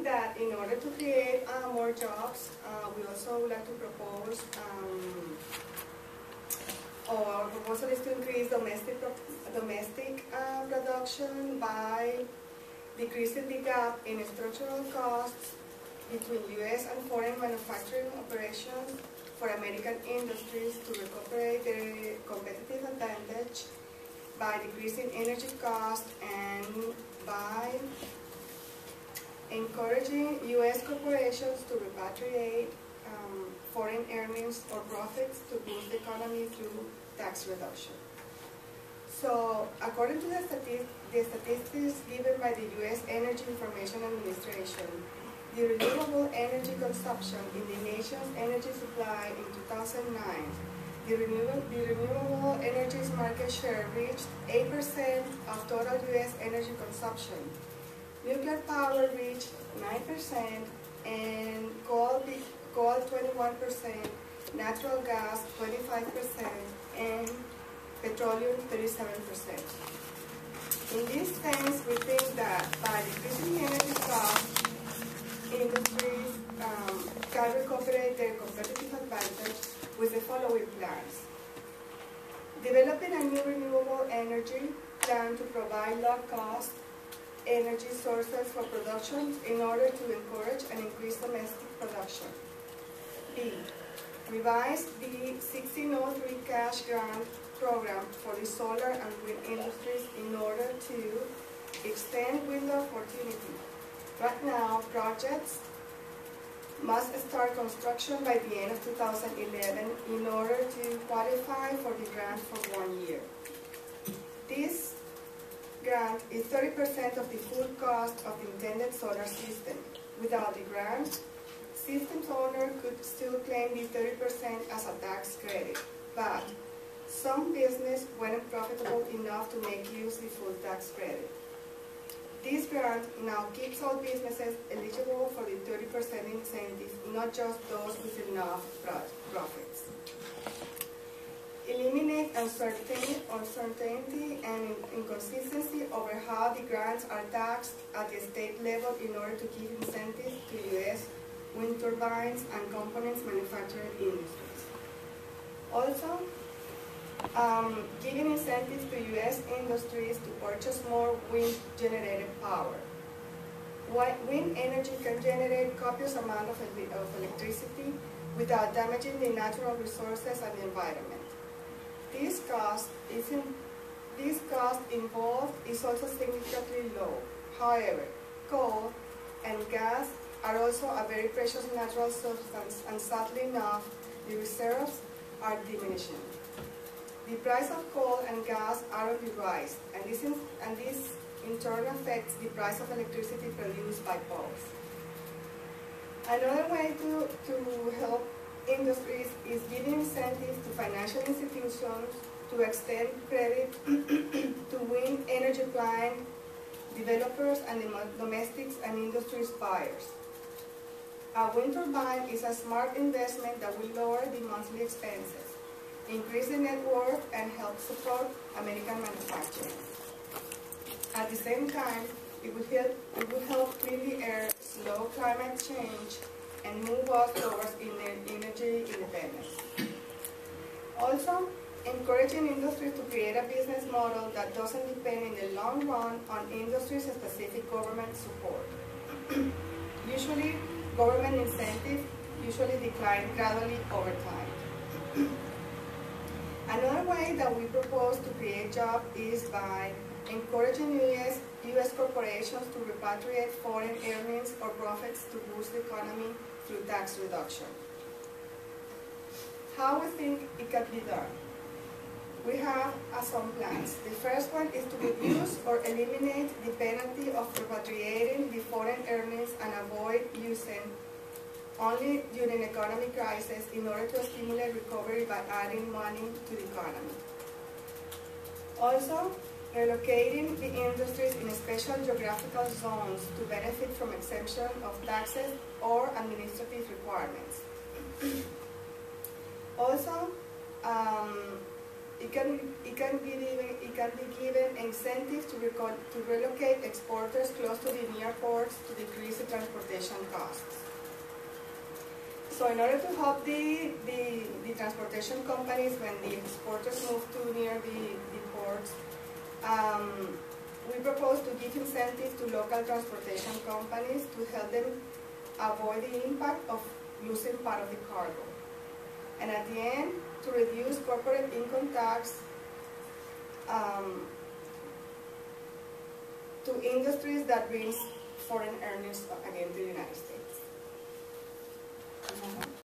that in order to create more jobs, we also would like to propose, or our proposal is to increase domestic production by decreasing the gap in structural costs between U.S. and foreign manufacturing operations for American industries to recuperate their competitive advantage by decreasing energy costs and by encouraging U.S. corporations to repatriate foreign earnings or profits to boost the economy through tax reduction. So, according to the statistics given by the U.S. Energy Information Administration, the renewable energy consumption in the nation's energy supply in 2009, the renewable energies market share reached 8% of total U.S. energy consumption. Nuclear power reached 9%, and coal 21%, natural gas 25%, and petroleum 37%. In this sense, we think that by decreasing energy costs, industries can recuperate their competitive advantage with the following plans. Developing a new renewable energy plan to provide low-cost energy sources for production in order to encourage and increase domestic production. B. Revise the 1603 cash grant program for the solar and wind industries in order to extend window opportunity. Right now, projects must start construction by the end of 2011 in order to qualify for the grant for 1 year. This grant is 30% of the full cost of the intended solar system. Without the grant, systems owner could still claim the 30% as a tax credit, but some business weren't profitable enough to make use of the full tax credit. This grant now keeps all businesses eligible for the 30% incentive, not just those with enough profits. Eliminate uncertainty and inconsistency over how the grants are taxed at the state level in order to give incentives to U.S. wind turbines and components manufacturing industries. Also, giving incentives to U.S. industries to purchase more wind-generated power. Wind energy can generate copious amounts of electricity without damaging the natural resources and the environment. This cost involved is also significantly low. However, coal and gas are also a very precious natural substance, and sadly enough, the reserves are diminishing. The price of coal and gas are on the rise, and this in turn affects the price of electricity produced by both. Another way to help industries is giving incentives to financial institutions to extend credit to wind energy plant developers and domestics and industries buyers. A wind turbine is a smart investment that will lower the monthly expenses, increase the net worth, and help support American manufacturing. At the same time, it will help clean the air, slow climate change, and move us towards energy independence. Also, encouraging industries to create a business model that doesn't depend in the long run on industry-specific government support. Usually, government incentives decline gradually over time. Another way that we propose to create jobs is by encouraging U.S. corporations to repatriate foreign earnings or profits to boost the economy through tax reduction. How we think it can be done? We have some plans. The first one is to reduce or eliminate the penalty of repatriating the foreign earnings and avoid using only during economic crisis in order to stimulate recovery by adding money to the economy. Also, relocating the industries in special geographical zones to benefit from exemption of taxes or administrative requirements. Also, it can be given incentives to relocate exporters close to the near ports to decrease the transportation costs. So in order to help the transportation companies when the exporters move to near the ports, we propose to give incentives to local transportation companies to help them avoid the impact of losing part of the cargo. And at the end, to reduce corporate income tax to industries that brings foreign earnings again to the United States.